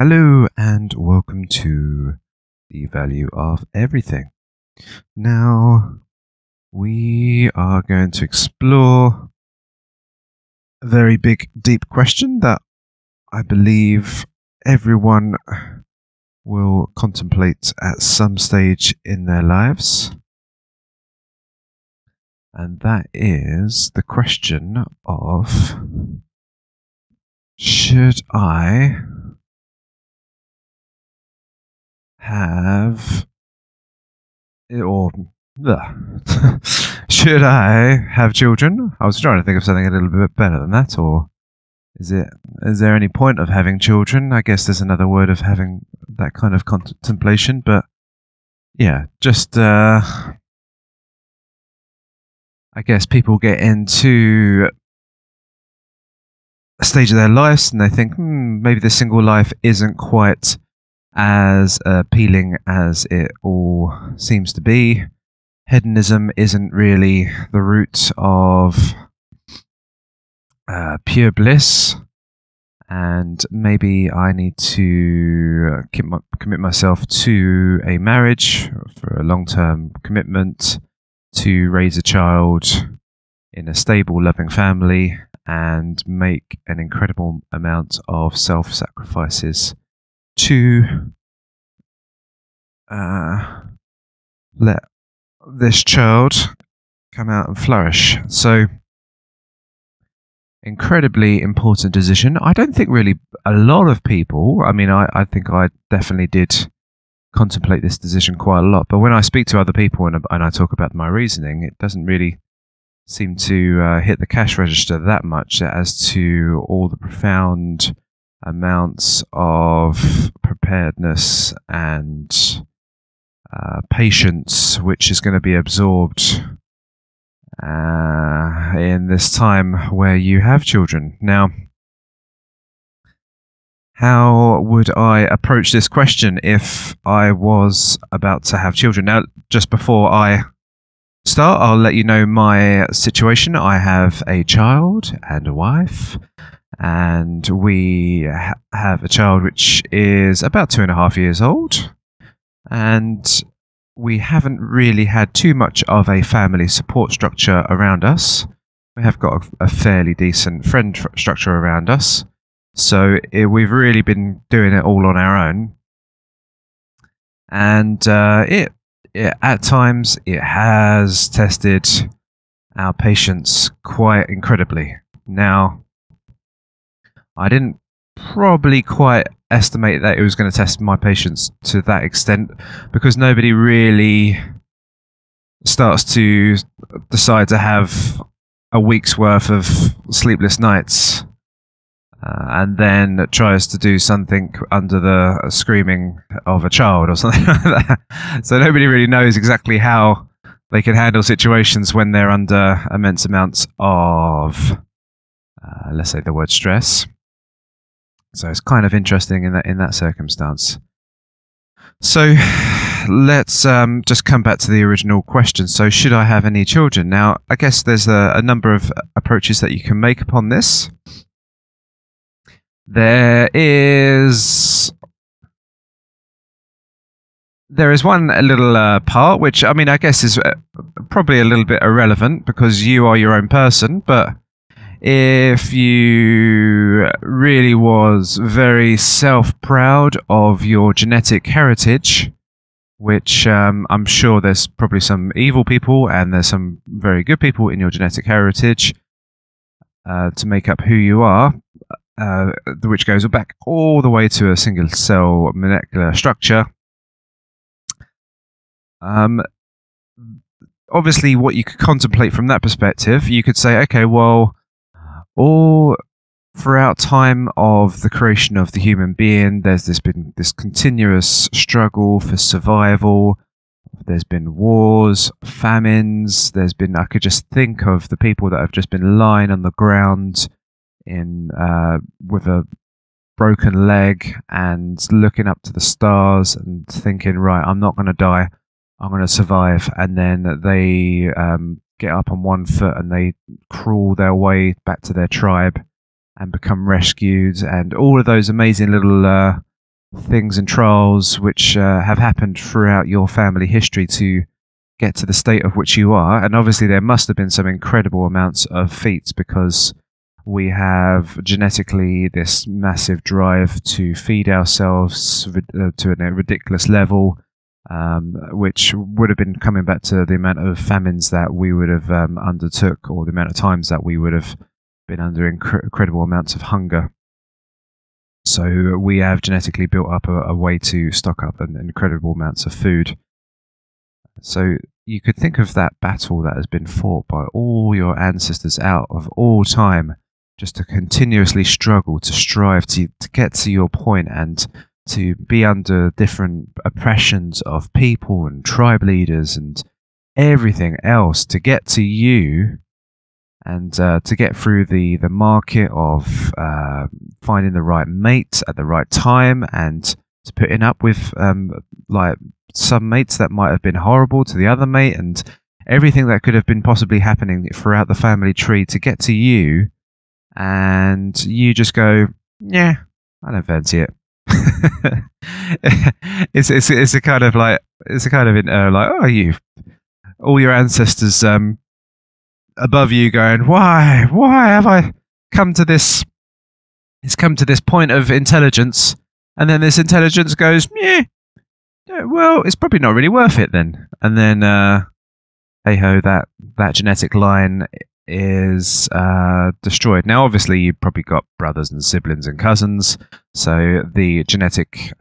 Hello and welcome to The Value of Everything. Now, we are going to explore a very big, deep question that I believe everyone will contemplate at some stage in their lives. And that is the question of, should I have, or should I have children? I was trying to think of something a little bit better than that. Or is there any point of having children? I guess there's another word of having that kind of contemplation, but yeah, just I guess people get into a stage of their lives and they think, maybe the single life isn't quite as appealing as it all seems to be. Hedonism isn't really the root of pure bliss, and maybe I need to commit myself to a marriage for a long-term commitment to raise a child in a stable, loving family and make an incredible amount of self-sacrifices to let this child come out and flourish. So, incredibly important decision. I don't think really a lot of people, I think I definitely did contemplate this decision quite a lot, but when I speak to other people and I talk about my reasoning, it doesn't really seem to hit the cash register that much as to all the profound amounts of preparedness and patience which is going to be absorbed in this time where you have children. Now, how would I approach this question if I was about to have children? Now, just before I start, I'll let you know my situation. I have a child and a wife, and we have a child which is about 2.5 years old, and we haven't really had too much of a family support structure around us. We have got a fairly decent friend structure around us, so we've really been doing it all on our own, and at times it has tested our patience quite incredibly. Now, I didn't probably quite estimate that it was going to test my patience to that extent, because nobody really starts to decide to have a week's worth of sleepless nights and then tries to do something under the screaming of a child or something like that. So nobody really knows exactly how they can handle situations when they're under immense amounts of, let's say, the word stress. So it's kind of interesting in that circumstance. So let's just come back to the original question. So should I have any children? Now, I guess there's a number of approaches that you can make upon this. There is one little part which, I guess is probably a little bit irrelevant because you are your own person, but if you really was very self-proud of your genetic heritage, which I'm sure there's probably some evil people and there's some very good people in your genetic heritage to make up who you are, which goes back all the way to a single cell molecular structure. Obviously, what you could contemplate from that perspective, you could say, okay, well, all throughout time of the creation of the human being, there's been this continuous struggle for survival. There's been wars, famines. I could just think of the people that have just been lying on the ground with a broken leg and looking up to the stars and thinking, right, I'm not going to die, I'm going to survive. And then they get up on one foot and they crawl their way back to their tribe and become rescued, and all of those amazing little things and trials which have happened throughout your family history to get to the state of which you are. And obviously there must have been some incredible amounts of feats, because we have genetically this massive drive to feed ourselves to a ridiculous level, which would have been coming back to the amount of famines that we would have undertook, or the amount of times that we would have been under incredible amounts of hunger. So we have genetically built up a way to stock up an incredible amounts of food. So you could think of that battle that has been fought by all your ancestors out of all time, just to continuously struggle, to strive to get to your point, and to be under different oppressions of people and tribe leaders and everything else to get to you, and to get through the market of finding the right mate at the right time, and to putting up with like some mates that might have been horrible to the other mate, and everything that could have been possibly happening throughout the family tree to get to you, and you just go, yeah, I don't fancy it. It's a kind of like, oh, you, all your ancestors above you going, why have I come to this? It's come to this point of intelligence, and then this intelligence goes, yeah, well, it's probably not really worth it then. And then, hey ho, that genetic line is destroyed. Now, obviously, you've probably got brothers and siblings and cousins, so the genetic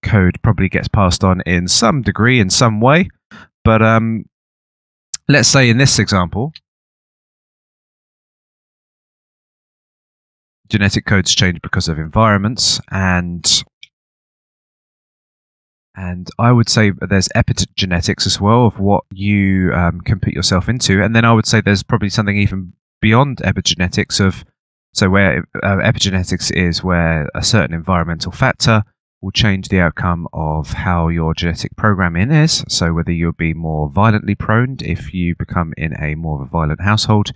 code probably gets passed on in some degree, in some way. But let's say in this example, genetic codes change because of environments, and I would say there's epigenetics as well, of what you can put yourself into. And then I would say there's probably something even beyond epigenetics, where epigenetics is where a certain environmental factor will change the outcome of how your genetic programming is. So whether you'll be more violently prone if you become in a more of a violent household,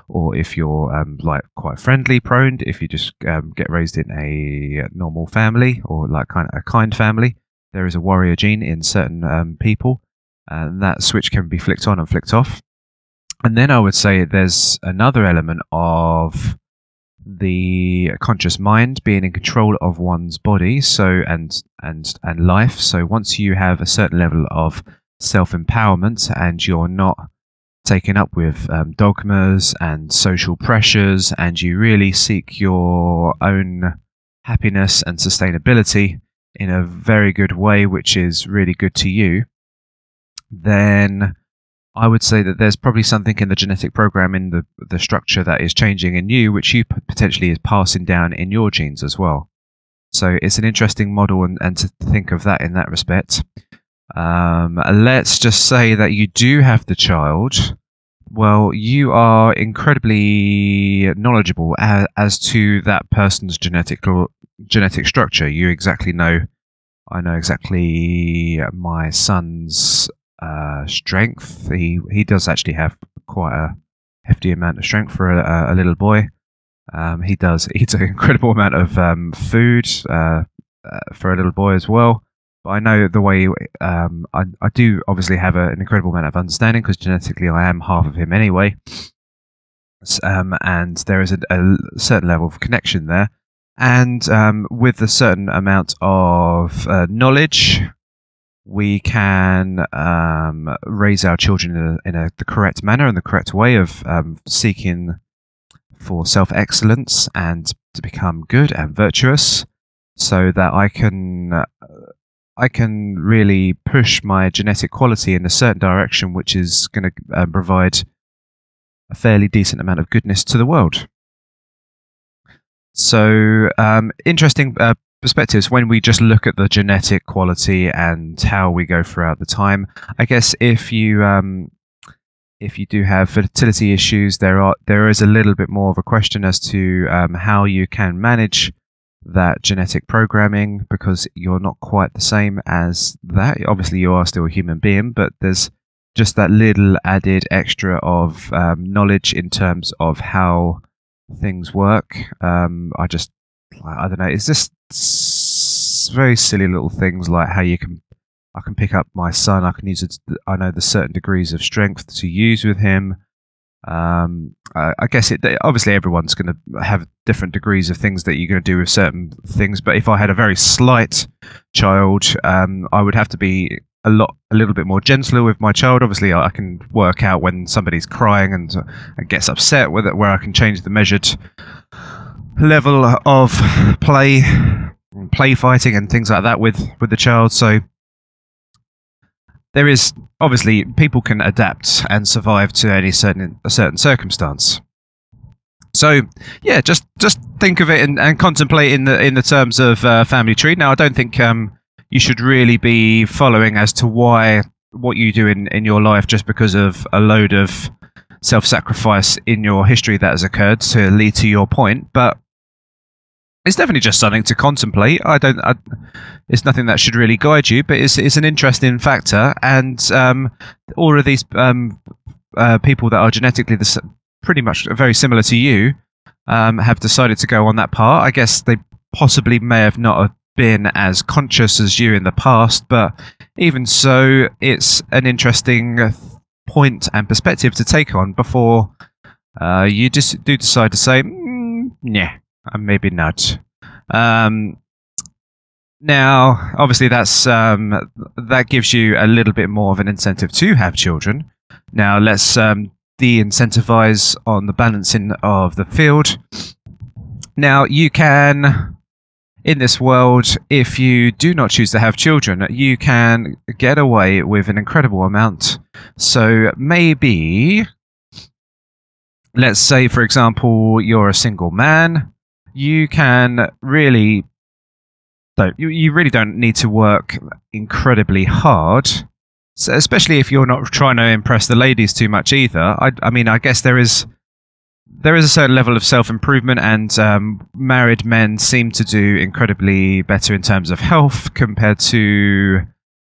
or if you're like quite friendly prone if you just get raised in a normal family, or like kind of a kind family. There is a warrior gene in certain people, and that switch can be flicked on and flicked off. And then I would say there's another element of the conscious mind being in control of one's body, so and life. So once you have a certain level of self-empowerment, and you're not taken up with dogmas and social pressures, and you really seek your own happiness and sustainability in a very good way, which is really good to you, then I would say that there's probably something in the genetic program, in the structure that is changing in you, which you potentially is passing down in your genes as well. So it's an interesting model, and to think of that in that respect. Let's just say that you do have the child. Well, you are incredibly knowledgeable as to that person's genetic structure. You exactly know. I know exactly my son's strength. He does actually have quite a hefty amount of strength for a little boy. He does eat an incredible amount of food for a little boy as well. But I know the way I do obviously have an incredible amount of understanding, because genetically I am half of him anyway. And there is a certain level of connection there. And with a certain amount of knowledge, we can raise our children in the correct manner and the correct way of seeking for self-excellence and to become good and virtuous, so that I can really push my genetic quality in a certain direction, which is going to provide a fairly decent amount of goodness to the world. So interesting perspectives when we just look at the genetic quality and how we go throughout the time. I guess if you do have fertility issues, there is a little bit more of a question as to how you can manage that genetic programming, because you're not quite the same as that. Obviously, you are still a human being, but there's just that little added extra of knowledge in terms of how things work. I don't know. Is this very silly little things like how I can pick up my son. I can use it. I know the certain degrees of strength to use with him. I guess obviously everyone's going to have different degrees of things that you're going to do with certain things. But if I had a very slight child, I would have to be a little bit more gentler with my child. Obviously, I can work out when somebody's crying and gets upset with it, where I can change the measured level of play fighting and things like that with the child. So there is obviously people can adapt and survive to a certain circumstance. So yeah, just think of it and contemplate in the terms of family tree. Now, I don't think you should really be following as to what you do in your life just because of a load of self-sacrifice in your history that has occurred to lead to your point, but it's definitely just something to contemplate. It's nothing that should really guide you, but it's an interesting factor. And all of these people that are genetically pretty much very similar to you have decided to go on that path. I guess they possibly may have not been as conscious as you in the past, but even so, it's an interesting point and perspective to take on before you just do decide to say, yeah. Maybe not. Now, obviously, that gives you a little bit more of an incentive to have children. Now, let's de-incentivize on the balancing of the field. Now, you can, in this world, if you do not choose to have children, you can get away with an incredible amount. So maybe, let's say, for example, you're a single man. You can really, you really don't need to work incredibly hard, so especially if you're not trying to impress the ladies too much either. I mean, I guess there is a certain level of self-improvement, and married men seem to do incredibly better in terms of health compared to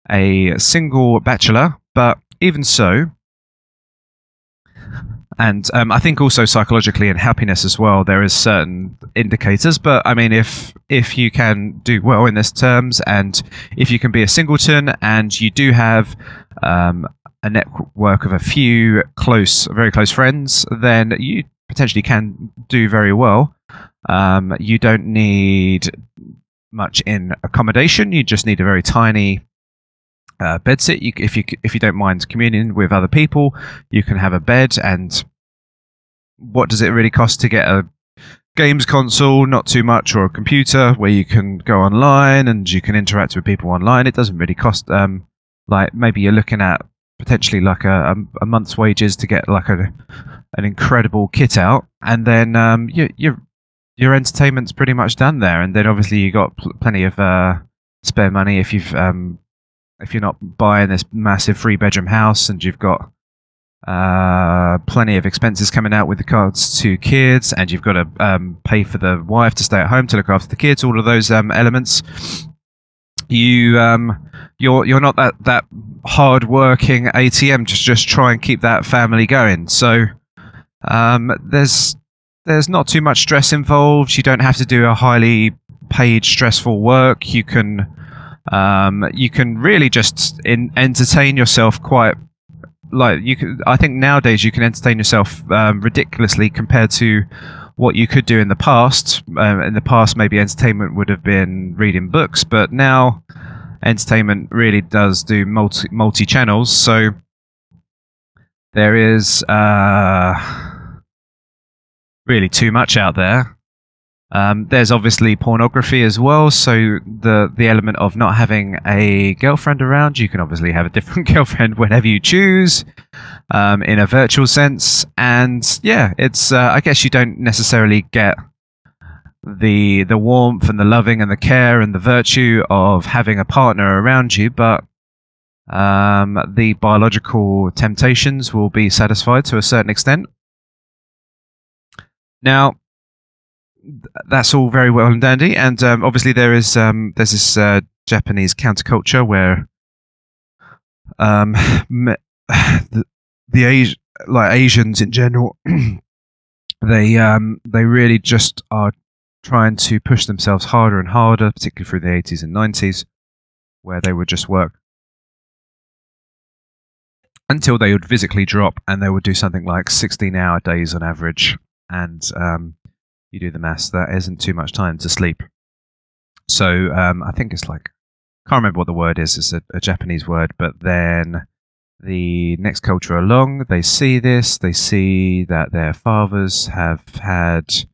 a single bachelor. But even so, and I think also psychologically and happiness as well, there is certain indicators. But I mean, if you can do well in this terms, and if you can be a singleton and you do have a network of a few very close friends, then you potentially can do very well. You don't need much in accommodation. You just need a very tiny bedsit. If you don't mind communing with other people, you can have a bed. And what does it really cost to get a games console? Not too much. Or a computer where you can go online and you can interact with people online. It doesn't really cost like maybe you're looking at potentially like a month's wages to get like an incredible kit out, and then your entertainment's pretty much done there. And then obviously you got plenty of spare money if you're not buying this massive 3-bedroom house, and you've got plenty of expenses coming out with regards to kids, and you've got to pay for the wife to stay at home to look after the kids. All of those elements, you're not that hard-working ATM to just try and keep that family going. So there's not too much stress involved. You don't have to do a highly paid, stressful work. You can really just entertain yourself quite. I think nowadays you can entertain yourself ridiculously compared to what you could do in the past. In the past, maybe entertainment would have been reading books, but now entertainment really does do multi channels. So there is really too much out there. There's obviously pornography as well, so the element of not having a girlfriend around, you can obviously have a different girlfriend whenever you choose, in a virtual sense. And yeah, it's I guess you don't necessarily get the warmth and the loving and the care and the virtue of having a partner around you, but the biological temptations will be satisfied to a certain extent. Now, that's all very well and dandy, and obviously there's this Japanese counterculture where Asians in general, they really just are trying to push themselves harder and harder, particularly through the 80s and 90s, where they would just work until they would physically drop, and they would do something like 16-hour days on average. And you do the maths, that isn't too much time to sleep. So I think it's like, can't remember what the word is, it's a Japanese word, but then the next culture along, they see this, they see that their fathers have had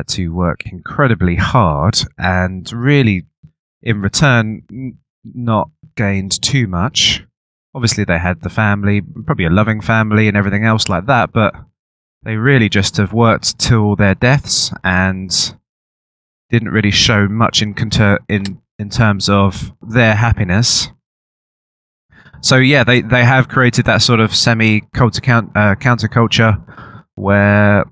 to work incredibly hard and really, in return, not gained too much. Obviously, they had the family, probably a loving family and everything else like that, but they really just have worked till their deaths and didn't really show much in terms of their happiness. So yeah, they have created that sort of counterculture where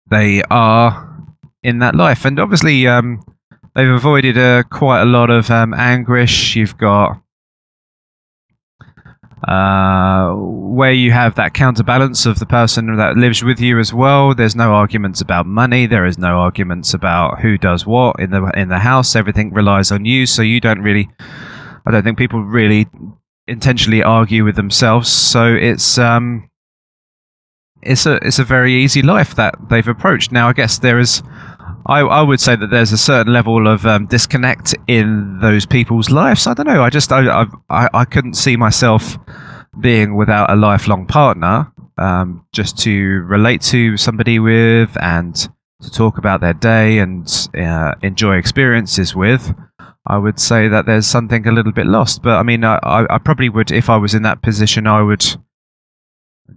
they are in that life, and obviously they've avoided quite a lot of anguish. You've got where you have that counterbalance of the person that lives with you as well. There's no arguments about money. There is no arguments about who does what in the house. Everything relies on you, so you don't really. I don't think people really intentionally argue with themselves. So it's a very easy life that they've approached. Now, I guess there is. I would say that there's a certain level of disconnect in those people's lives. I don't know. I couldn't see myself being without a lifelong partner, just to relate to somebody with and to talk about their day and enjoy experiences with. I would say that there's something a little bit lost. But I mean, I probably would, if I was in that position, I would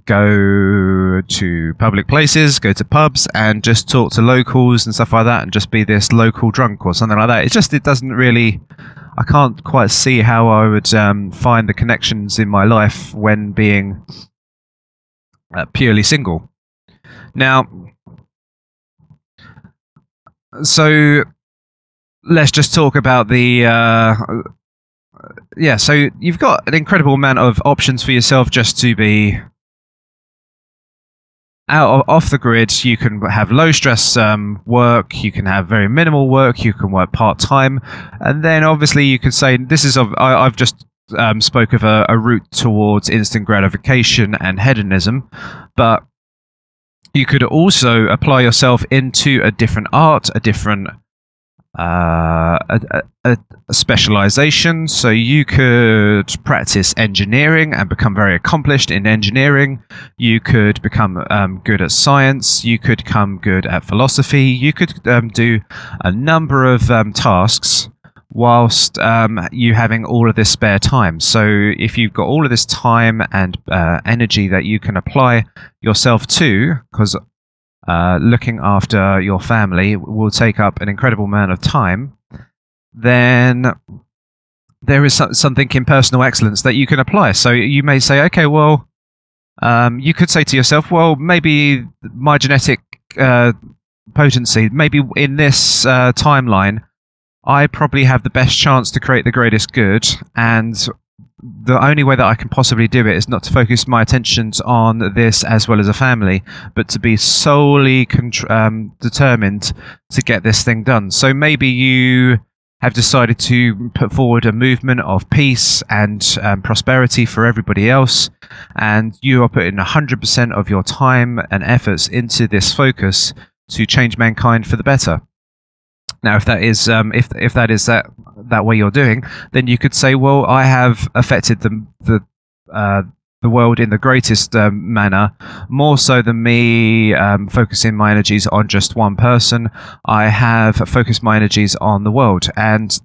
go to public places, go to pubs, and just talk to locals and stuff like that, and just be this local drunk or something like that. It doesn't really. I can't quite see how I would find the connections in my life when being purely single. Now, so let's just talk about the. So you've got an incredible amount of options for yourself just to be off the grid. You can have low stress work, you can have very minimal work, you can work part-time, and then obviously you could say this is I've just spoke of a route towards instant gratification and hedonism, but you could also apply yourself into a different art, a different a specialization. So you could practice engineering and become very accomplished in engineering. You could become good at science. You could become good at philosophy. You could do a number of tasks whilst you having all of this spare time. So if you've got all of this time and energy that you can apply yourself to, because looking after your family will take up an incredible amount of time, then there is something in personal excellence that you can apply. So you may say, okay, well, you could say to yourself, well, maybe my genetic potency, maybe in this timeline, I probably have the best chance to create the greatest good, and the only way that I can possibly do it is not to focus my attentions on this as well as a family, but to be solely determined to get this thing done. So maybe you have decided to put forward a movement of peace and prosperity for everybody else, and you are putting 100% of your time and efforts into this focus to change mankind for the better. Now, if that is if that is that way you're doing, then you could say, well, I have affected the world in the greatest manner, more so than me focusing my energies on just one person. I have focused my energies on the world, and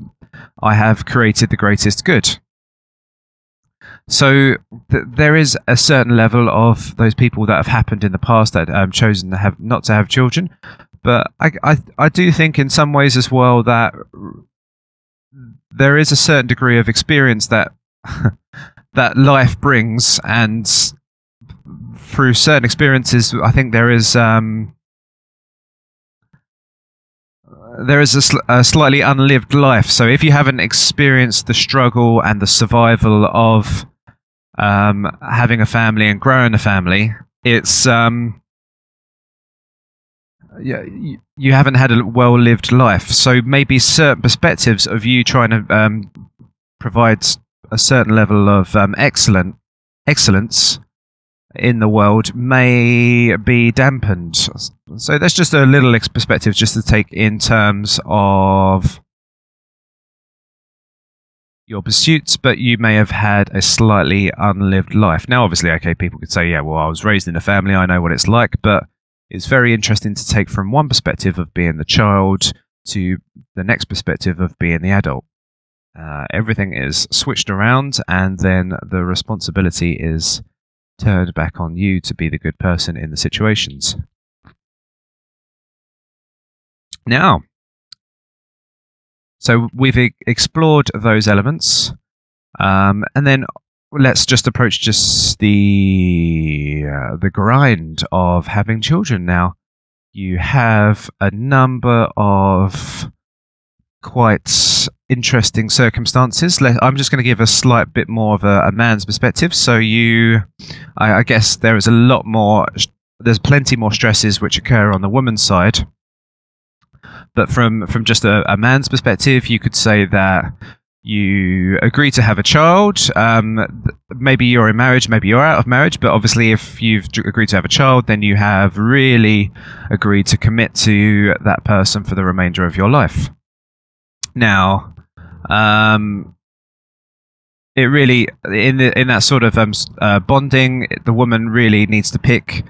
I have created the greatest good. So there is a certain level of those people that have happened in the past that have chosen to have not to have children. But I do think in some ways as well that there is a certain degree of experience that that life brings, and through certain experiences, I think there is a slightly unlived life. So if you haven't experienced the struggle and the survival of having a family and growing a family, it's you haven't had a well-lived life. So maybe certain perspectives of you trying to provide a certain level of excellence in the world may be dampened. So that's just a little perspective just to take in terms of your pursuits, but you may have had a slightly unlived life. Now, obviously, okay, people could say, yeah, well, I was raised in a family, I know what it's like, but it's very interesting to take from one perspective of being the child to the next perspective of being the adult. Everything is switched around, and then the responsibility is turned back on you to be the good person in the situations. Now, so we've explored those elements, and then let's just approach just the grind of having children. Now, you have a number of quite interesting circumstances. I'm just going to give a slight bit more of a man's perspective. So I guess there is a lot more. There's plenty more stresses which occur on the woman's side. But from just a man's perspective, you could say that you agree to have a child. Maybe you're in marriage, maybe you're out of marriage. But obviously, if you've agreed to have a child, then you have really agreed to commit to that person for the remainder of your life. Now, it really in that sort of bonding, the woman really needs to pick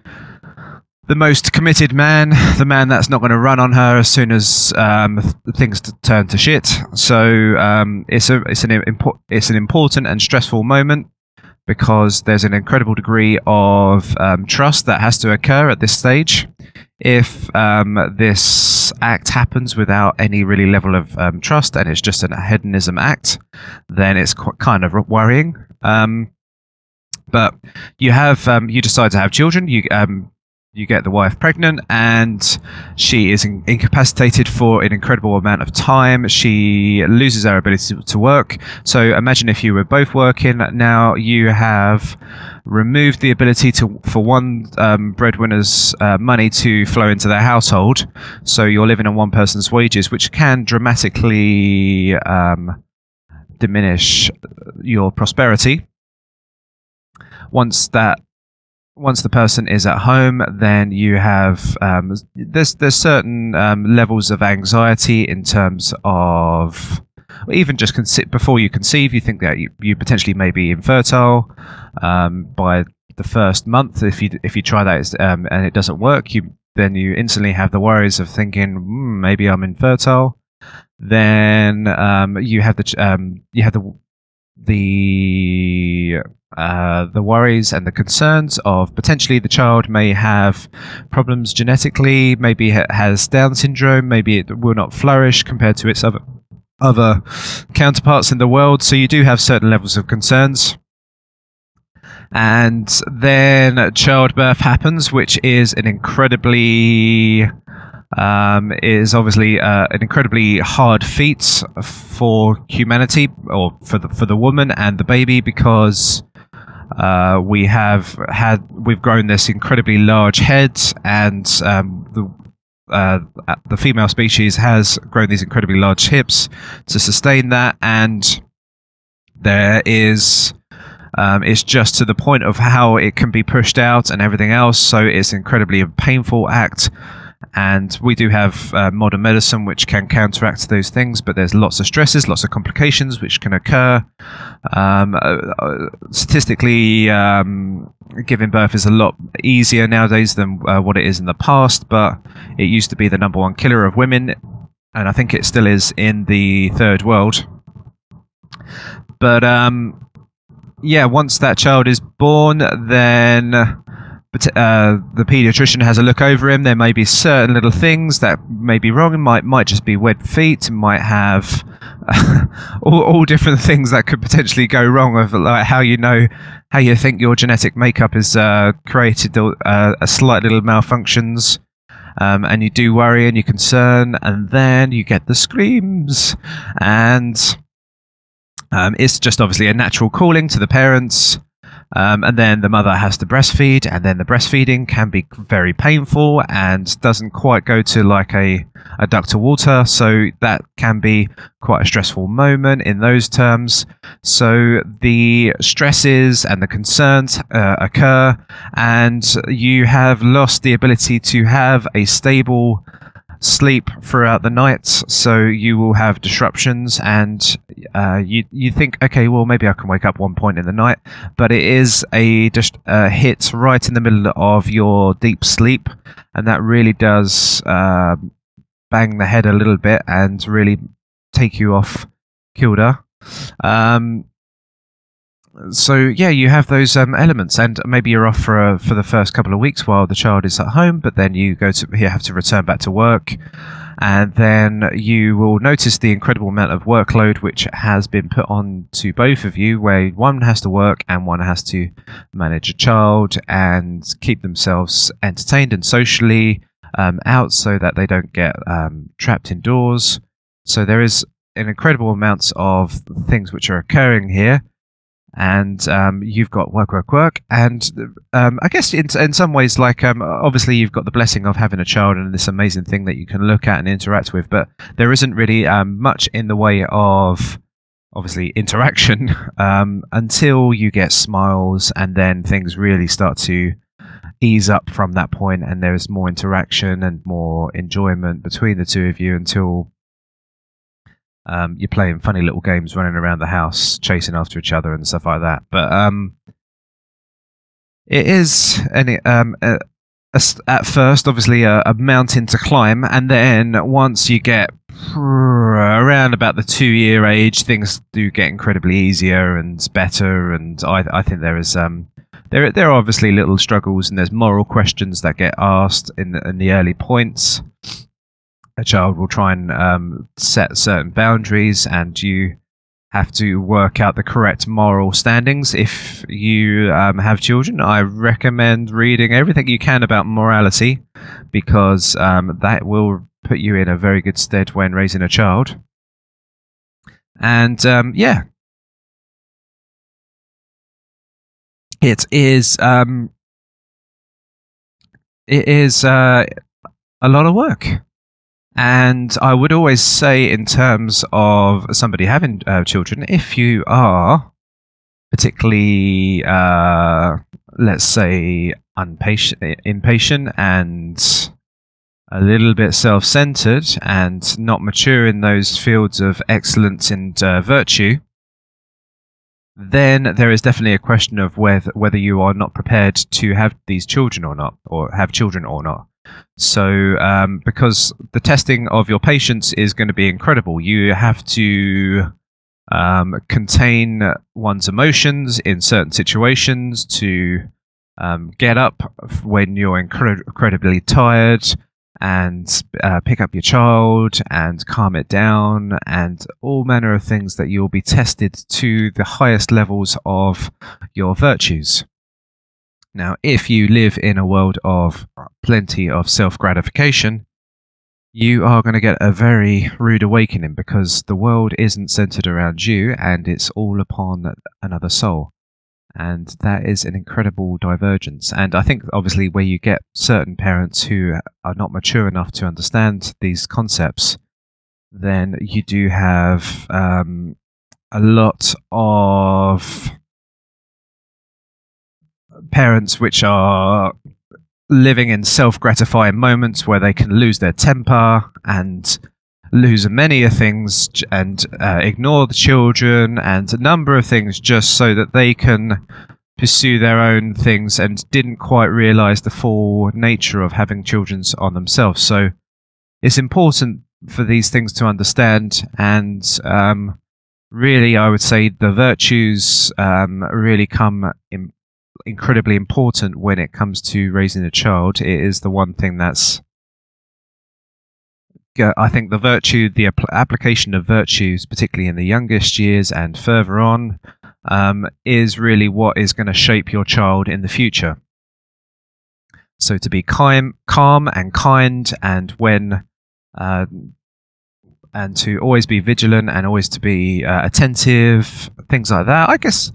the most committed man, the man that's not going to run on her as soon as things turn to shit. So it's an important and stressful moment because there's an incredible degree of trust that has to occur at this stage. If this act happens without any really level of trust and it's just a hedonism act, then it's kind of worrying. But you decide to have children. You get the wife pregnant, and she is incapacitated for an incredible amount of time. She loses her ability to work. So imagine if you were both working. Now you have removed the ability for one breadwinner's money to flow into their household. So you're living on one person's wages, which can dramatically diminish your prosperity. Once the person is at home, then you have there's certain levels of anxiety in terms of even just before you conceive. You think that you potentially may be infertile by the first month. If you try that and it doesn't work, then you instantly have the worries of thinking maybe I'm infertile. Then you have the worries and the concerns of potentially the child may have problems genetically, maybe it has Down syndrome, maybe it will not flourish compared to its other counterparts in the world. So you do have certain levels of concerns. And then childbirth happens, which is an incredibly obviously an incredibly hard feat for humanity, or for the woman and the baby, because we've grown this incredibly large head, and the female species has grown these incredibly large hips to sustain that, and there is it's just to the point of how it can be pushed out and everything else. So it's incredibly a painful act. And we do have modern medicine which can counteract those things, but there's lots of stresses, lots of complications which can occur. Statistically, giving birth is a lot easier nowadays than what it is in the past, but it used to be the #1 killer of women, and I think it still is in the third world. But yeah, once that child is born, then the pediatrician has a look over him. There may be certain little things that may be wrong. It might just be web feet. It might have all different things that could potentially go wrong. Of like how you think your genetic makeup is created a slight little malfunctions, and you do worry and you concern, and then you get the screams, and it's just obviously a natural calling to the parents. And then the mother has to breastfeed, and then the breastfeeding can be very painful and doesn't quite go to like a duck to water. So that can be quite a stressful moment in those terms. So the stresses and the concerns occur, and you have lost the ability to have a stable sleep throughout the night, so you will have disruptions, and you think, okay, well, maybe I can wake up one point in the night, but it is just hit right in the middle of your deep sleep, and that really does bang the head a little bit and really take you off kilter. So yeah, you have those elements, and maybe you're off for the first couple of weeks while the child is at home, but then you have to return back to work, and then you will notice the incredible amount of workload which has been put on to both of you, where one has to work and one has to manage a child and keep themselves entertained and socially out, so that they don't get trapped indoors. So there is an incredible amounts of things which are occurring here. And you've got work, and I guess in some ways, like obviously you've got the blessing of having a child and this amazing thing that you can look at and interact with, but there isn't really much in the way of obviously interaction until you get smiles, and then things really start to ease up from that point, and there is more interaction and more enjoyment between the two of you until you're playing funny little games, running around the house, chasing after each other and stuff like that. But it is at first, obviously, a mountain to climb, and then once you get around about the 2-year age, things do get incredibly easier and better. And I think there is there are obviously little struggles, and there's moral questions that get asked in the early points. A child will try and set certain boundaries, and you have to work out the correct moral standings. If you have children, I recommend reading everything you can about morality, because that will put you in a very good stead when raising a child. And yeah, it is a lot of work. And I would always say, in terms of somebody having children, if you are particularly, let's say, impatient and a little bit self-centered and not mature in those fields of excellence and virtue, then there is definitely a question of whether you are not prepared to have these children or not, or have children or not. So, because the testing of your patience is going to be incredible, you have to contain one's emotions in certain situations, to get up when you're incredibly tired, and pick up your child and calm it down, and all manner of things that you'll be tested to the highest levels of your virtues. Now, if you live in a world of plenty of self-gratification, you are going to get a very rude awakening, because the world isn't centered around you, and it's all upon another soul. And that is an incredible divergence. And I think, obviously, where you get certain parents who are not mature enough to understand these concepts, then you do have a lot of parents which are living in self-gratifying moments where they can lose their temper and lose many things and ignore the children and a number of things just so that they can pursue their own things, and didn't quite realize the full nature of having children on themselves. So it's important for these things to understand, and really I would say the virtues really come incredibly important when it comes to raising a child. It is the one thing that's, I think, the application of virtues, particularly in the youngest years and further on, is really what is going to shape your child in the future. So to be calm and kind, and when and to always be vigilant and always to be attentive, things like that. I guess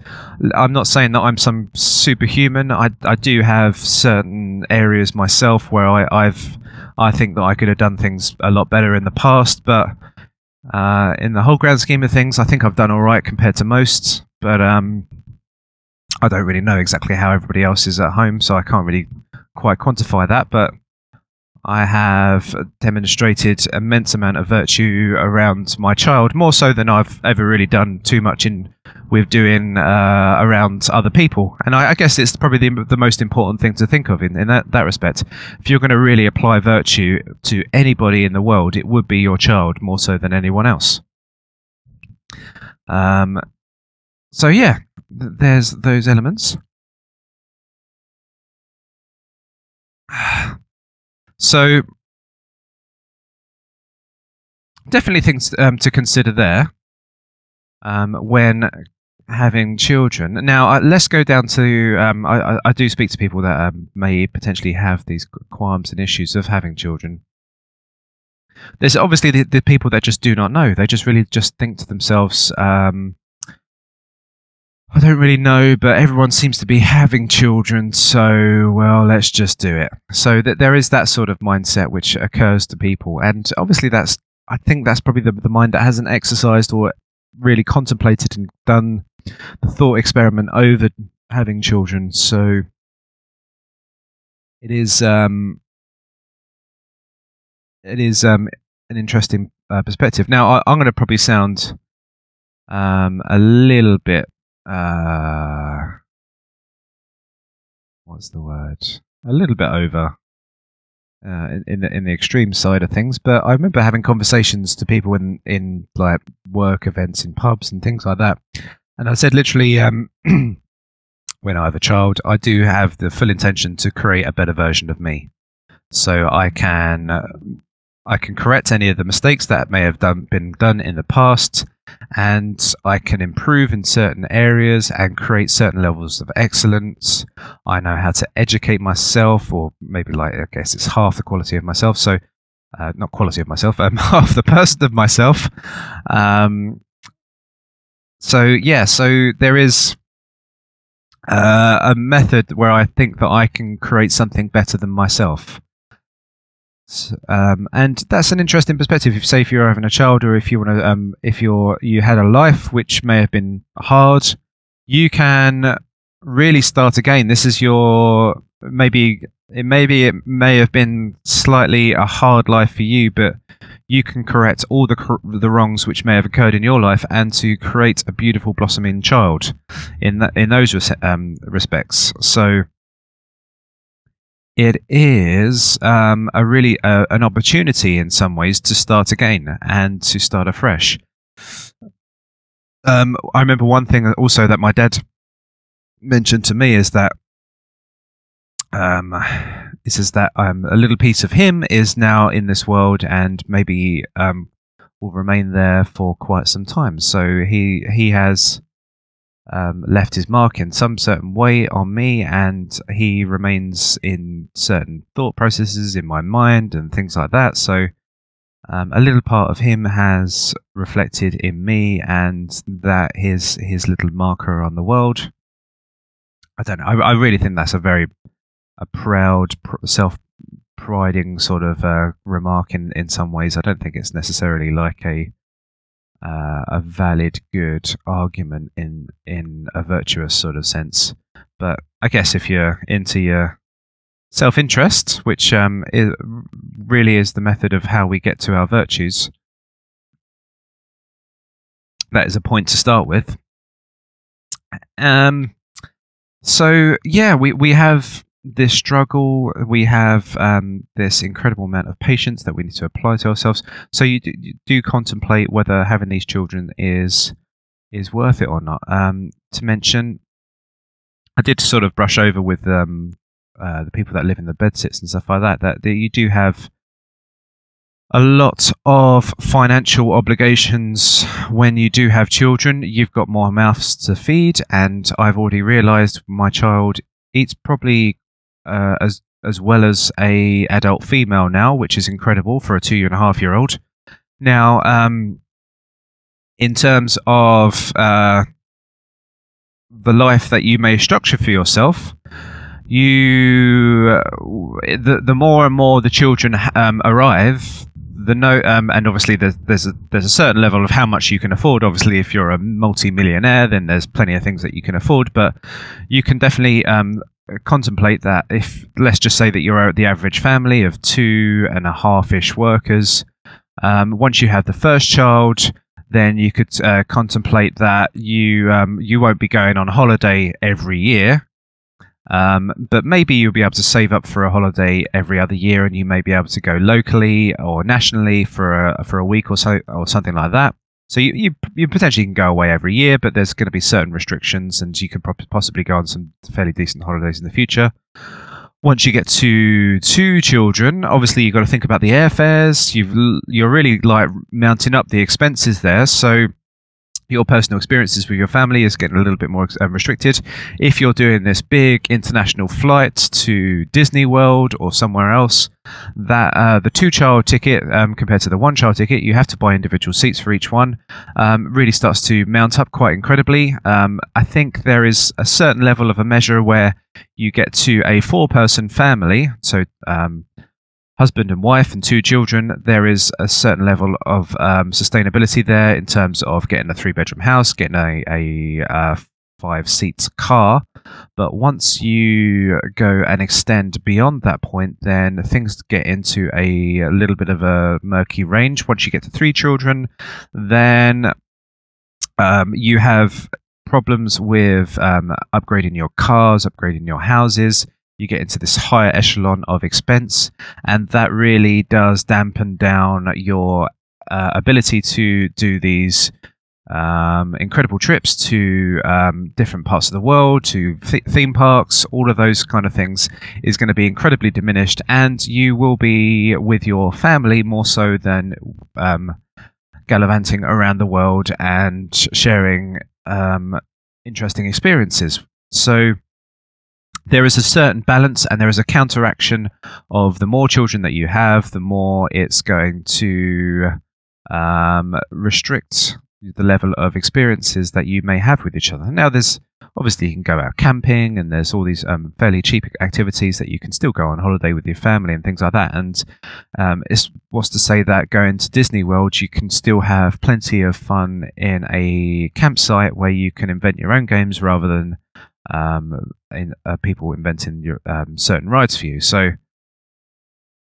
I'm not saying that I'm some superhuman. I do have certain areas myself where I think that I could have done things a lot better in the past, but in the whole grand scheme of things, I think I've done all right compared to most. But I don't really know exactly how everybody else is at home, so I can't really quite quantify that. But I have demonstrated immense amount of virtue around my child, more so than I've ever really done too much with doing around other people. And I guess it's probably the most important thing to think of in that respect. If you're going to really apply virtue to anybody in the world, it would be your child more so than anyone else. So yeah, there's those elements. So, definitely things to consider there when having children. Now, let's go down to. I do speak to people that may potentially have these qualms and issues of having children. There's obviously the people that just do not know. They just really just think to themselves, I don't really know, but everyone seems to be having children, so, well, let's just do it. So there is that sort of mindset which occurs to people, and obviously I think that's probably the mind that hasn't exercised or really contemplated and done the thought experiment over having children. So it is an interesting perspective. Now, I'm going to probably sound a little bit what's the word? A little bit over in the extreme side of things, but I remember having conversations to people in like work events in pubs and things like that, and I said literally, when I have a child, I do have the full intention to create a better version of me, so I can correct any of the mistakes that may have been done in the past, and I can improve in certain areas and create certain levels of excellence. I know how to educate myself, or maybe I guess it's half the quality of myself. So, not quality of myself, half the person of myself. So there is a method where I think that I can create something better than myself. And that's an interesting perspective. If you're having a child, or if you want to, you had a life which may have been hard, you can really start again. This is your maybe it may have been slightly a hard life for you, but you can correct all the wrongs which may have occurred in your life, and to create a beautiful blossoming child in those respects. So it is a really an opportunity in some ways to start again and to start afresh. I remember one thing also that my dad mentioned to me is that he says that a little piece of him is now in this world, and maybe will remain there for quite some time. So he has left his mark in some certain way on me, and he remains in certain thought processes in my mind and things like that. So a little part of him has reflected in me, and that his little marker on the world. I don't know. I really think that's a proud, self-priding sort of remark in some ways. I don't think it's necessarily like a valid, good argument in a virtuous sort of sense. But I guess if you're into your self-interest, which really is the method of how we get to our virtues, that is a point to start with. So yeah, we have this struggle, we have this incredible amount of patience that we need to apply to ourselves. So you do contemplate whether having these children is worth it or not. To mention, I did sort of brush over with the people that live in the bedsits and stuff like that you do have a lot of financial obligations when you do have children. You've got more mouths to feed, and I've already realised my child eats probably as well as a adult female now, which is incredible for a 2.5-year-old. Now, in terms of the life that you may structure for yourself, the more and more the children arrive, and obviously there's a certain level of how much you can afford. Obviously, if you're a multi-millionaire, then there's plenty of things that you can afford, but you can definitely contemplate that. If, let's just say that you're the average family of 2.5-ish workers, once you have the first child, then you could contemplate that you won't be going on holiday every year, but maybe you'll be able to save up for a holiday every other year, and you may be able to go locally or nationally for a week or so, or something like that. So you potentially can go away every year, but there's going to be certain restrictions, and you can possibly go on some fairly decent holidays in the future. Once you get to 2 children, obviously you've got to think about the airfares. You're really like mounting up the expenses there. So your personal experiences with your family is getting a little bit more restricted. If you're doing this big international flight to Disney World or somewhere else, that the 2-child ticket compared to the 1-child ticket, you have to buy individual seats for each one, really starts to mount up quite incredibly. I think there is a certain level of a measure where you get to a 4-person family, so husband and wife and 2 children. There is a certain level of sustainability there in terms of getting a 3-bedroom house, getting a 5-seat car. But once you go and extend beyond that point, then things get into a little bit of a murky range. Once you get to 3 children, then you have problems with upgrading your cars, upgrading your houses. You get into this higher echelon of expense, and that really does dampen down your ability to do these incredible trips to different parts of the world, to theme parks. All of those kind of things is going to be incredibly diminished, and you will be with your family more so than gallivanting around the world and sharing interesting experiences. So there is a certain balance, and there is a counteraction of the more children that you have, the more it's going to restrict the level of experiences that you may have with each other. Now, there's obviously you can go out camping, and there's all these fairly cheap activities that you can still go on holiday with your family and things like that. And it was to say that going to Disney World, you can still have plenty of fun in a campsite where you can invent your own games rather than people inventing your certain rides for you. So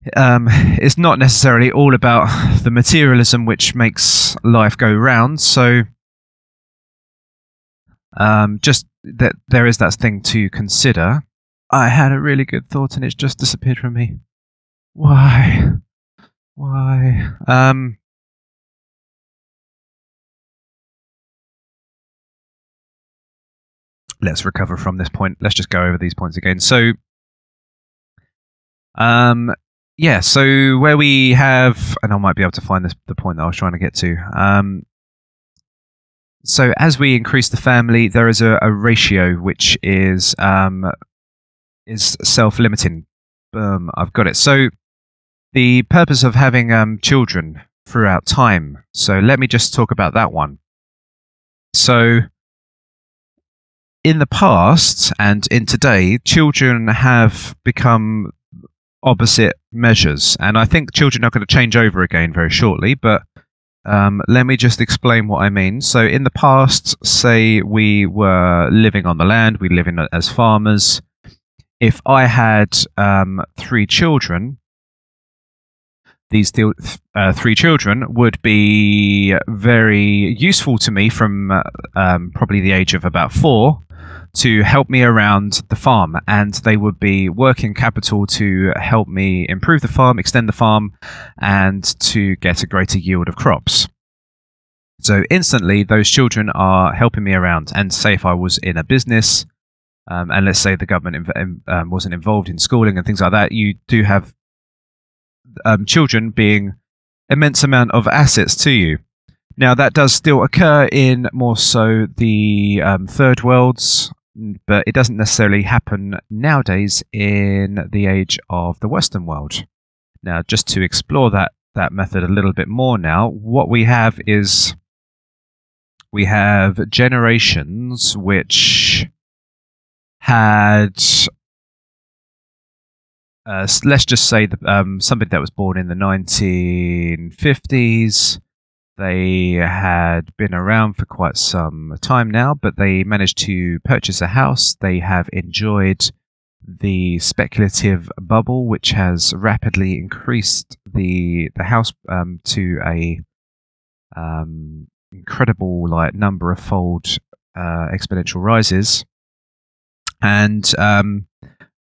it's not necessarily all about the materialism which makes life go round. So just that there is that thing to consider. I had a really good thought and it's just disappeared from me. Why? Let's recover from this point. Let's just go over these points again. So, yeah, so where we have, and I might be able to find the point that I was trying to get to. So as we increase the family, there is a ratio which is self-limiting. Boom, I've got it. So the purpose of having children throughout time. So let me just talk about that one. So in the past and in today, children have become opposite measures, and I think children are going to change over again very shortly, but let me just explain what I mean. So in the past, say we were living on the land, we live in as farmers. If I had 3 children, these 3 children would be very useful to me from probably the age of about 4 to help me around the farm, and they would be working capital to help me improve the farm, extend the farm, and to get a greater yield of crops. So instantly those children are helping me around. And say if I was in a business, and let's say the government wasn't involved in schooling and things like that, you do have children being immense amount of assets to you. Now that does still occur in more so the third worlds, but it doesn't necessarily happen nowadays in the age of the Western world. Now, just to explore that that method a little bit more now. What we have is we have generations which had, let's just say, somebody that was born in the 1950s. They had been around for quite some time now, but they managed to purchase a house. They have enjoyed the speculative bubble, which has rapidly increased the house to a incredible number of fold exponential rises, and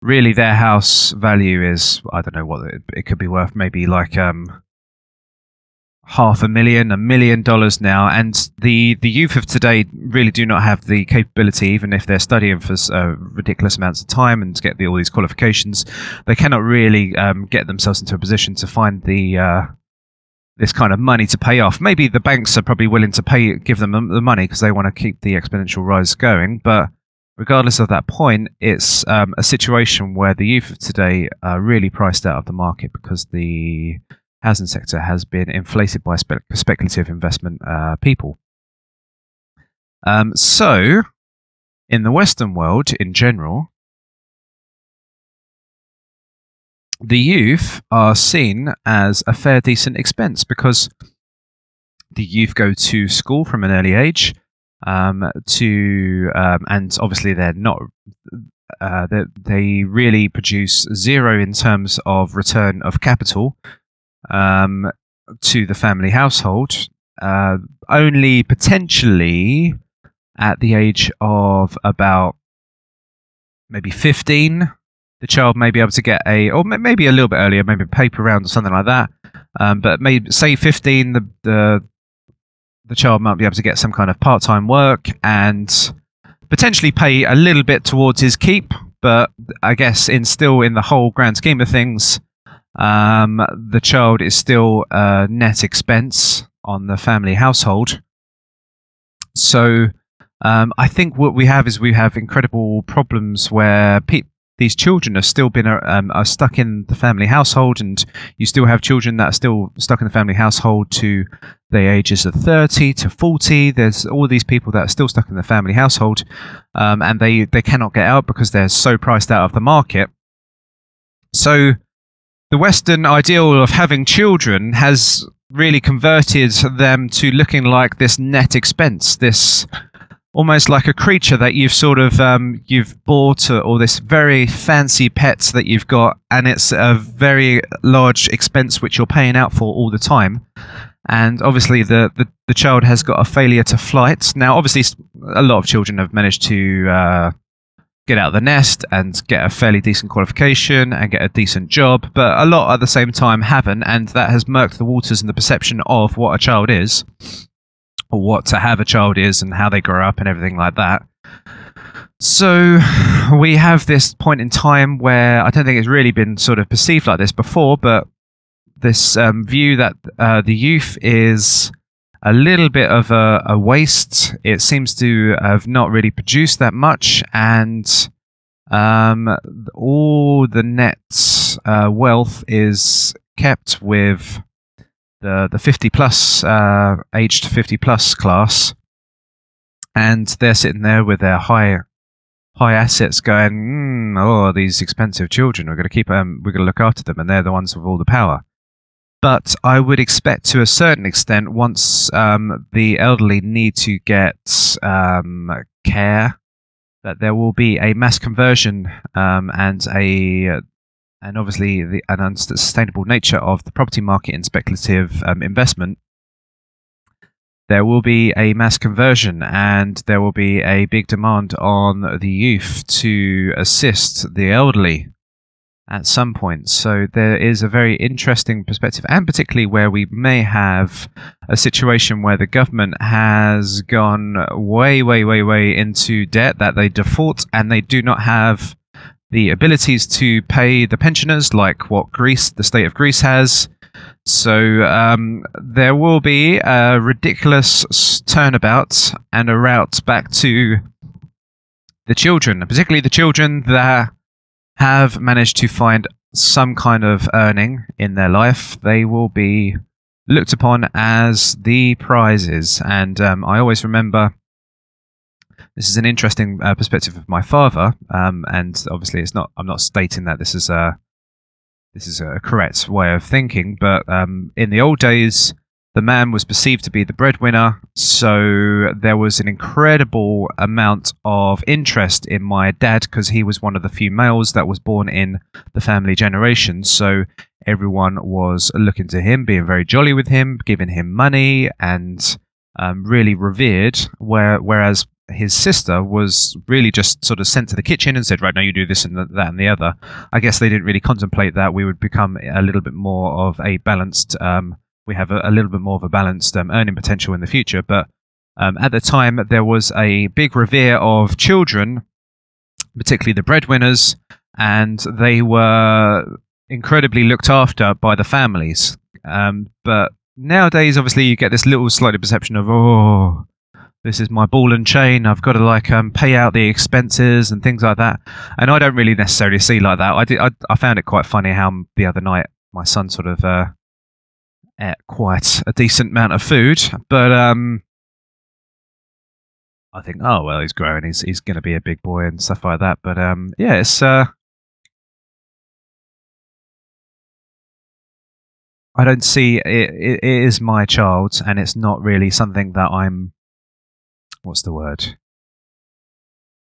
really their house value is, I don't know what it could be worth, maybe like $500,000, $1 million now. And the youth of today really do not have the capability, even if they're studying for ridiculous amounts of time and get all these qualifications, they cannot really get themselves into a position to find this kind of money to pay off. Maybe the banks are probably willing to give them the money because they want to keep the exponential rise going, but regardless of that point, it's a situation where the youth of today are really priced out of the market because the housing sector has been inflated by speculative investment people. So, in the Western world in general, the youth are seen as a fair, decent expense because the youth go to school from an early age, and obviously they're not. They really produce zero in terms of return of capital to the family household, only potentially at the age of about maybe 15, the child may be able to get or maybe a little bit earlier, maybe a paper round or something like that. But maybe say 15, the child might be able to get some kind of part-time work and potentially pay a little bit towards his keep. But I guess still in the whole grand scheme of things, the child is still a net expense on the family household. So I think what we have is we have incredible problems where these children are still are stuck in the family household, and you still have children that are still stuck in the family household to the ages of 30 to 40. There's all these people that are still stuck in the family household, and they cannot get out because they're so priced out of the market. So the Western ideal of having children has really converted them to looking like this net expense, this almost like a creature that you've sort of you've bought, or this very fancy pet that you've got, and it's a very large expense which you're paying out for all the time. And obviously the child has got a failure to flight. Now obviously a lot of children have managed to get out of the nest and get a fairly decent qualification and get a decent job, but a lot at the same time haven't, and that has murked the waters in the perception of what a child is, or what to have a child is, and how they grow up and everything like that. So we have this point in time where I don't think it's really been sort of perceived like this before, but this view that the youth is a little bit of a waste. It seems to have not really produced that much, and all the net wealth is kept with the 50 plus aged 50 plus class, and they're sitting there with their high assets going, oh, these expensive children, we're going to keep them, we're going to look after them, and they're the ones with all the power. But I would expect to a certain extent, once the elderly need to get care, that there will be a mass conversion and obviously an unsustainable nature of the property market and speculative investment. There will be a mass conversion, and there will be a big demand on the youth to assist the elderly at some point. So there is a very interesting perspective, and particularly where we may have a situation where the government has gone way into debt, that they default and they do not have the abilities to pay the pensioners like what the state of Greece has. So there will be a ridiculous turnabout and a route back to the children, particularly the children that have managed to find some kind of earning in their life, they will be looked upon as the prizes. And I always remember, this is an interesting perspective of my father, and obviously I'm not stating that this is a correct way of thinking, but in the old days, the man was perceived to be the breadwinner, so there was an incredible amount of interest in my dad because he was one of the few males that was born in the family generation. So everyone was looking to him, being very jolly with him, giving him money, and really revered, whereas his sister was really just sort of sent to the kitchen and said, right, now you do this and that and the other. I guess they didn't really contemplate that we would become a little bit more of a balanced, we have a little bit more of a balanced earning potential in the future. But at the time, there was a big revere of children, particularly the breadwinners, and they were incredibly looked after by the families. But nowadays, obviously, you get this little slightly perception of, oh, this is my ball and chain. I've got to pay out the expenses and things like that. And I don't really necessarily see like that. I found it quite funny how the other night my son sort of ate quite a decent amount of food. But I think, oh well, he's growing. He's going to be a big boy and stuff like that. But yeah, it's. I don't see it. It is my child, and it's not really something that I'm. What's the word?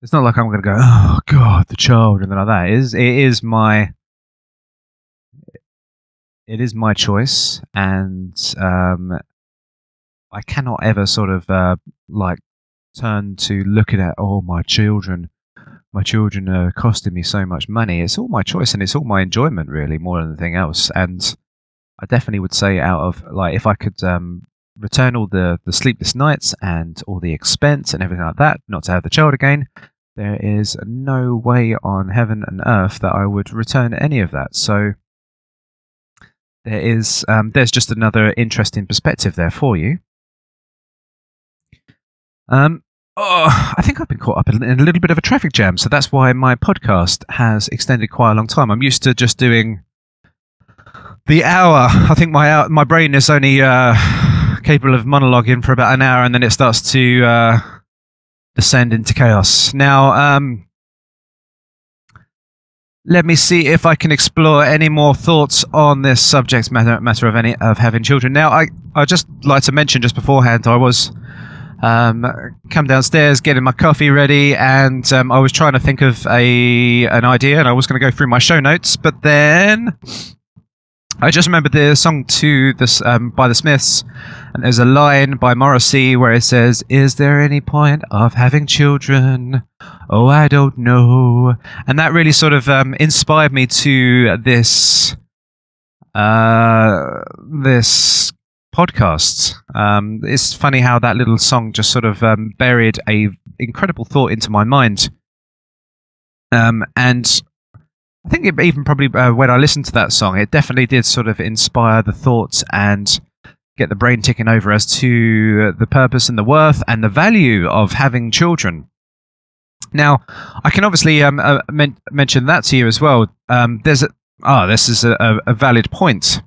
It's not like I'm going to go, oh God, the child, and then like that. It is my choice, and I cannot ever sort of turn to looking at, oh, my children are costing me so much money. It's all my choice, and it's all my enjoyment, really, more than anything else. And I definitely would say, out of if I could return all the sleepless nights and all the expense and everything like that, not to have the child again, there is no way on heaven and earth that I would return any of that. So there's just another interesting perspective there for you. I think I've been caught up in a little bit of a traffic jam, so that's why my podcast has extended quite a long time. I'm used to just doing the hour. I think my brain is only capable of monologuing for about an hour, and then it starts to descend into chaos. Now, let me see if I can explore any more thoughts on this subject matter of having children. Now, I just like to mention just beforehand, I was come downstairs, getting my coffee ready, and I was trying to think of an idea, and I was going to go through my show notes, but then I just remembered the song by the Smiths, and there's a line by Morrissey where it says, "Is there any point of having children? Oh, I don't know." And that really sort of inspired me to this podcast. It's funny how that little song just sort of buried a incredible thought into my mind, and I think it even probably when I listened to that song, it definitely did sort of inspire the thoughts and get the brain ticking over as to the purpose and the worth and the value of having children. Now, I can obviously mention that to you as well. This is a valid point.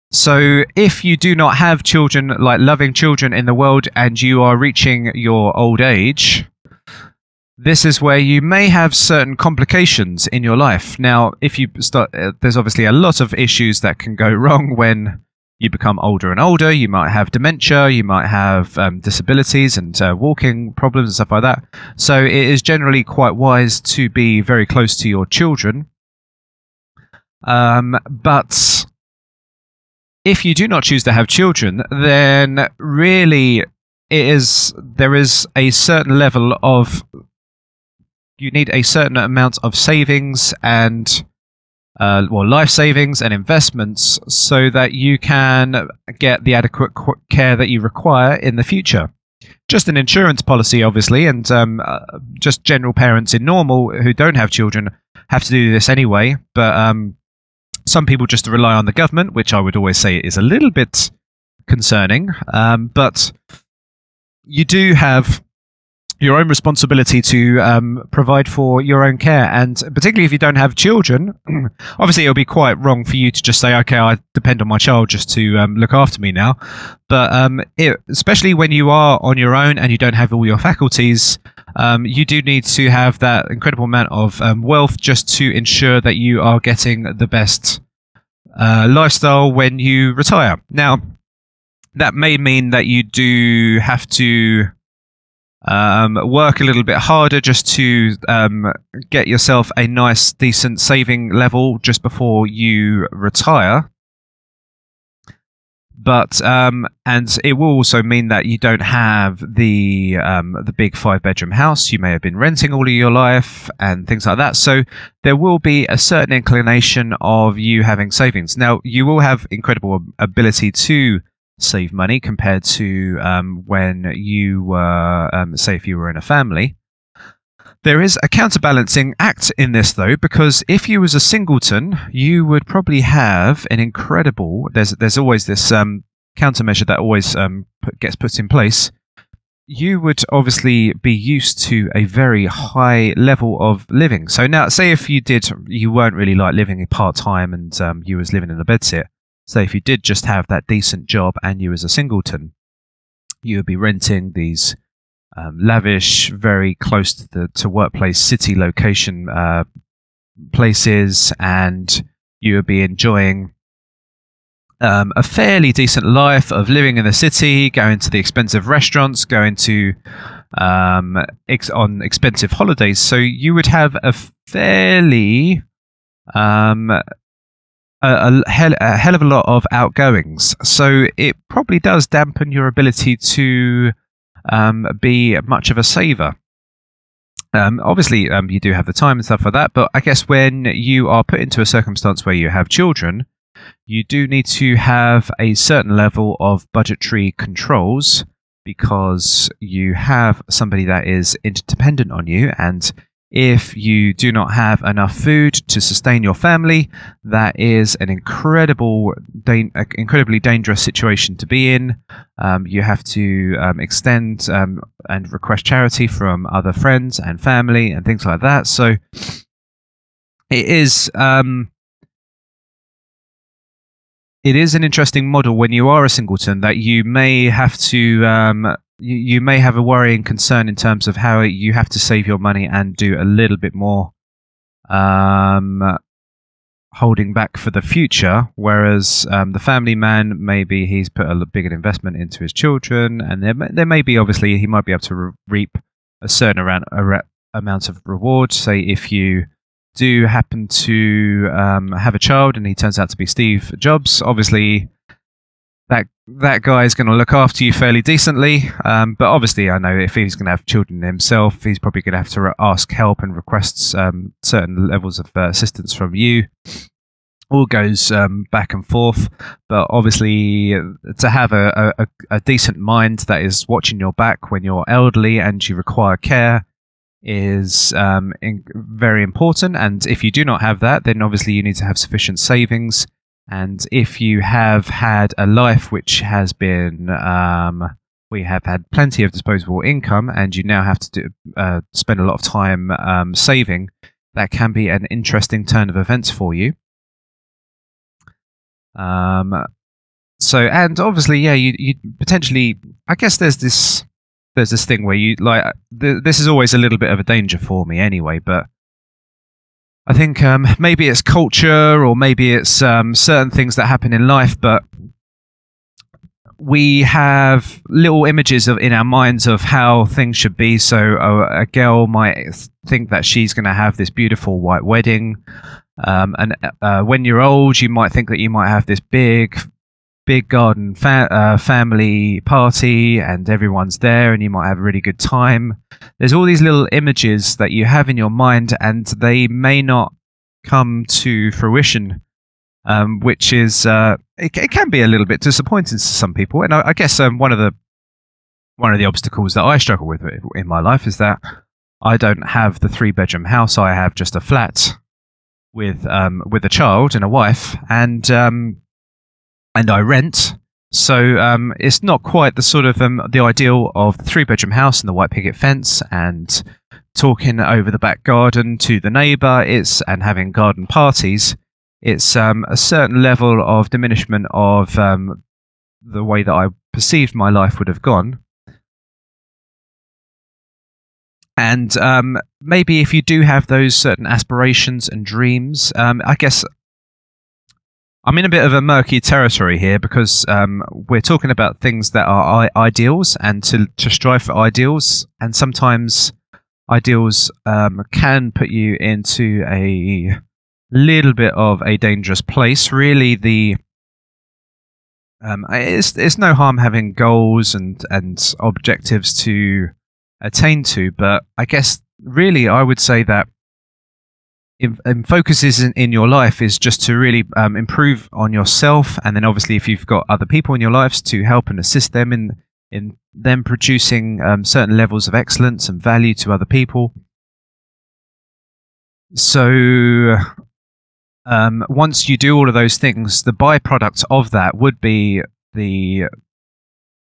So if you do not have children, like loving children in the world, and you are reaching your old age, this is where you may have certain complications in your life. Now, if you start, there's obviously a lot of issues that can go wrong when you become older and older. You might have dementia, you might have disabilities and walking problems and stuff like that. So it is generally quite wise to be very close to your children. But if you do not choose to have children, then really there is a certain level of, you need a certain amount of savings and life savings and investments so that you can get the adequate care that you require in the future. Just an insurance policy, obviously, and just general parents in normal who don't have children have to do this anyway. But some people just rely on the government, which I would always say is a little bit concerning. But you do have your own responsibility to provide for your own care. And particularly if you don't have children, obviously it'll be quite wrong for you to just say, okay, I depend on my child just to look after me now. But especially when you are on your own and you don't have all your faculties, you do need to have that incredible amount of wealth just to ensure that you are getting the best lifestyle when you retire. Now, that may mean that you do have to work a little bit harder just to get yourself a nice, decent saving level just before you retire. But and it will also mean that you don't have the big 5-bedroom house. You may have been renting all of your life and things like that. So there will be a certain inclination of you having savings. Now, you will have incredible ability to save money compared to when you were, say, if you were in a family. There is a counterbalancing act in this, though, because if you was a singleton, you would probably have an incredible. There's always this countermeasure that always gets put in place. You would obviously be used to a very high level of living. So now, say if you weren't really like living part time and you was living in a bedsit. So if you did just have that decent job and you was a singleton, you would be renting these lavish, very close to workplace city location places, and you would be enjoying a fairly decent life of living in the city, going to the expensive restaurants, going to on expensive holidays. So you would have a fairly a hell of a lot of outgoings. So it probably does dampen your ability to be much of a saver. Obviously, you do have the time and stuff like that, but I guess when you are put into a circumstance where you have children, you do need to have a certain level of budgetary controls because you have somebody that is interdependent on you, and if you do not have enough food to sustain your family, that is an incredibly dangerous situation to be in. You have to extend and request charity from other friends and family and things like that. So it is an interesting model when you are a singleton that you may have to you may have a worrying concern in terms of how you have to save your money and do a little bit more holding back for the future, whereas the family man, maybe he's put a bigger investment into his children, and there may be, obviously, he might be able to reap a certain amount of reward. Say if you do happen to have a child and he turns out to be Steve Jobs, obviously that guy is going to look after you fairly decently, but obviously I know if he's going to have children himself, he's probably going to have to ask help and request certain levels of assistance from you. All goes back and forth, but obviously to have a decent mind that is watching your back when you're elderly and you require care is very important. And if you do not have that, then obviously you need to have sufficient savings. And if you have had a life which has been, we have had plenty of disposable income, and you now have to spend a lot of time saving, that can be an interesting turn of events for you. So, and obviously, yeah, you potentially, I guess there's this thing where you like, this is always a little bit of a danger for me anyway, but I think maybe it's culture or maybe it's certain things that happen in life, but we have little images in our minds of how things should be. So a girl might think that she's going to have this beautiful white wedding, and when you're old, you might think that you might have this big garden family party and everyone's there and you might have a really good time. There's all these little images that you have in your mind, and they may not come to fruition, which is it can be a little bit disappointing to some people. And I guess one of the obstacles that I struggle with in my life is that I don't have the 3-bedroom house. I have just a flat with a child and a wife, and I rent. So it's not quite the sort of the ideal of the 3-bedroom house and the white picket fence and talking over the back garden to the neighbour. And having garden parties. It's a certain level of diminishment of the way that I perceived my life would have gone. And maybe if you do have those certain aspirations and dreams, I guess I'm in a bit of a murky territory here, because we're talking about things that are ideals, and to strive for ideals. And sometimes ideals can put you into a little bit of a dangerous place. Really, it's no harm having goals and objectives to attain to, but I guess really I would say that focuses in your life is just to really improve on yourself, and then obviously if you've got other people in your lives, to help and assist them in them producing certain levels of excellence and value to other people. So once you do all of those things, the byproduct of that would be the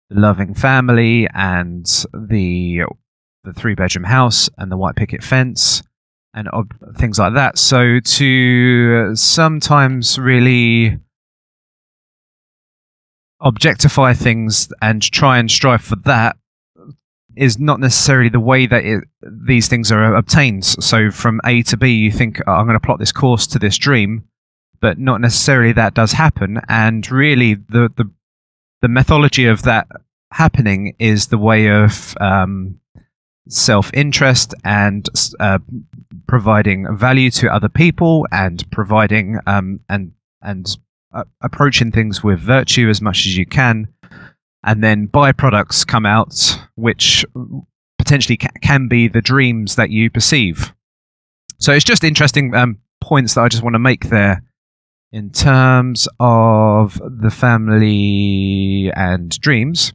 loving family and the 3-bedroom house and the white picket fence and things like that. So to sometimes really objectify things and try and strive for that is not necessarily the way that these things are obtained. So from A to B, you think, oh, I'm going to plot this course to this dream, but not necessarily that does happen. And really, the methodology of that happening is the way of self-interest and providing value to other people, and providing and approaching things with virtue as much as you can, and then byproducts come out which potentially can be the dreams that you perceive. So it's just interesting points that I just want to make there in terms of the family and dreams.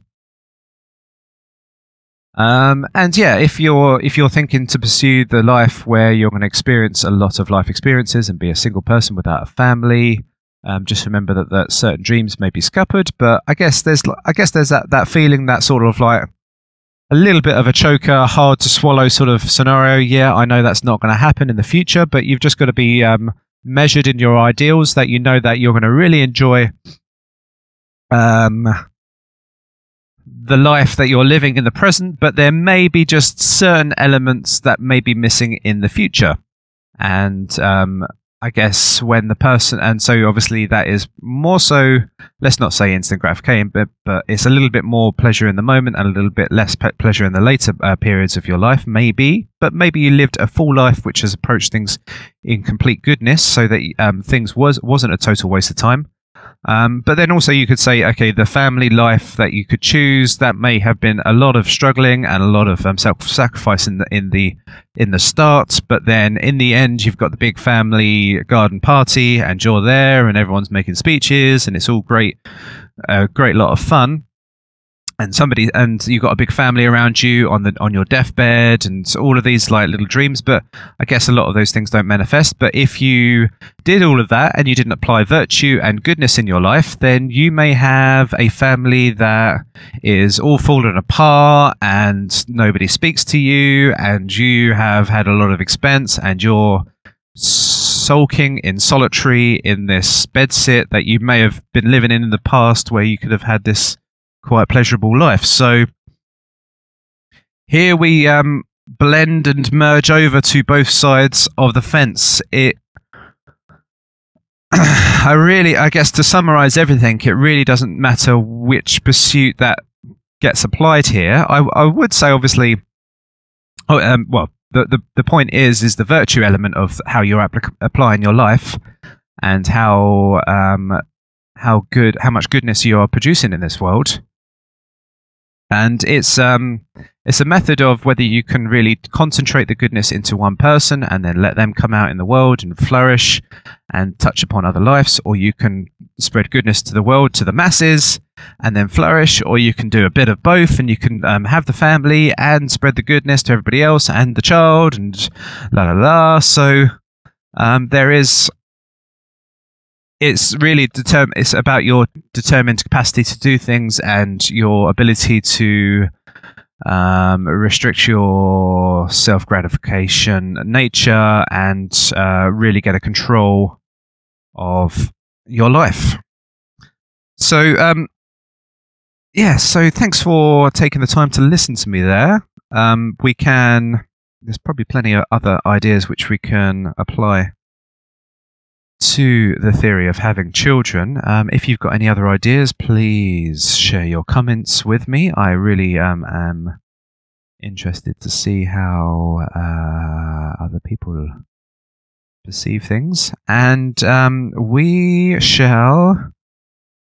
And yeah, if you're thinking to pursue the life where you're going to experience a lot of life experiences and be a single person without a family, just remember that certain dreams may be scuppered. But I guess there's that feeling, that sort of like a little bit of a choker, hard to swallow sort of scenario. Yeah, I know that's not going to happen in the future, but you've just got to be measured in your ideals, that you know that you're going to really enjoy the life that you're living in the present, but there may be just certain elements that may be missing in the future. And I guess when the person, and so obviously that is more so, let's not say instant gratification, but it's a little bit more pleasure in the moment and a little bit less pleasure in the later periods of your life, maybe. But maybe you lived a full life which has approached things in complete goodness, so that things wasn't a total waste of time. But then also you could say, okay, the family life that you could choose, that may have been a lot of struggling and a lot of self-sacrifice in the start, but then in the end you've got the big family garden party and you're there and everyone's making speeches and it's all great, a great lot of fun. And you've got a big family around you on your deathbed and all of these like little dreams, but I guess a lot of those things don't manifest. But if you did all of that and you didn't apply virtue and goodness in your life, then you may have a family that is all fallen apart and nobody speaks to you, and you have had a lot of expense and you're sulking in solitary in this bedsit that you may have been living in the past, where you could have had this quite pleasurable life. So here we blend and merge over to both sides of the fence. I guess to summarize everything, it really doesn't matter which pursuit that gets applied here. I would say obviously, well, the point is the virtue element of how you're applying your life, and how much goodness you are producing in this world. And it's a method of whether you can really concentrate the goodness into one person and then let them come out in the world and flourish and touch upon other lives, or you can spread goodness to the world, to the masses, and then flourish, or you can do a bit of both, and you can have the family and spread the goodness to everybody else and the child and la la la. So there is it's really it's about your determined capacity to do things and your ability to restrict your self-gratification nature and really get a control of your life. So so thanks for taking the time to listen to me there. There's probably plenty of other ideas which we can apply to the theory of having children. If you've got any other ideas, please share your comments with me. I really am interested to see how other people perceive things. And we shall